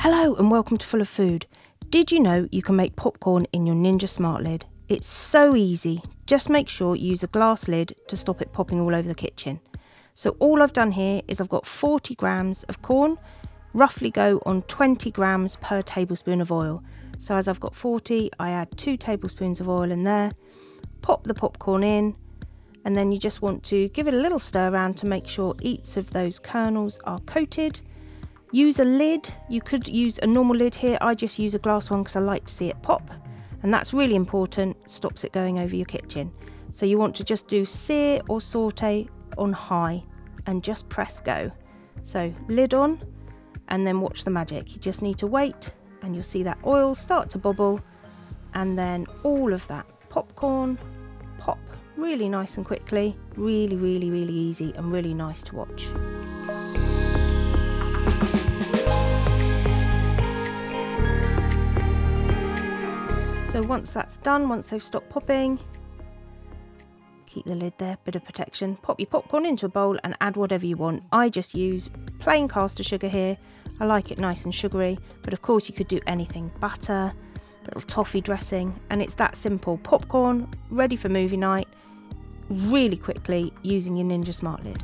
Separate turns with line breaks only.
Hello and welcome to Full of Food. Did you know you can make popcorn in your Ninja SmartLid? It's so easy. Just make sure you use a glass lid to stop it popping all over the kitchen. So all I've done here is I've got 40 grams of corn, roughly go on 20 grams per tablespoon of oil. So as I've got 40, I add 2 tablespoons of oil in there, pop the popcorn in, and then you just want to give it a little stir around to make sure each of those kernels are coated. Use a lid. You could use a normal lid here. I just use a glass one because I like to see it pop, and that's really important, stops it going over your kitchen. So you want to just do sear or saute on high and just press go. So lid on and then watch the magic. You just need to wait and you'll see that oil start to bubble, and then all of that popcorn pop really nice and quickly. Really easy and really nice to watch. So once that's done, once they've stopped popping, keep the lid there, bit of protection. Pop your popcorn into a bowl and add whatever you want. I just use plain caster sugar here. I like it nice and sugary, but of course you could do anything. Butter, little toffee dressing, and it's that simple. Popcorn, ready for movie night, really quickly using your Ninja SmartLid.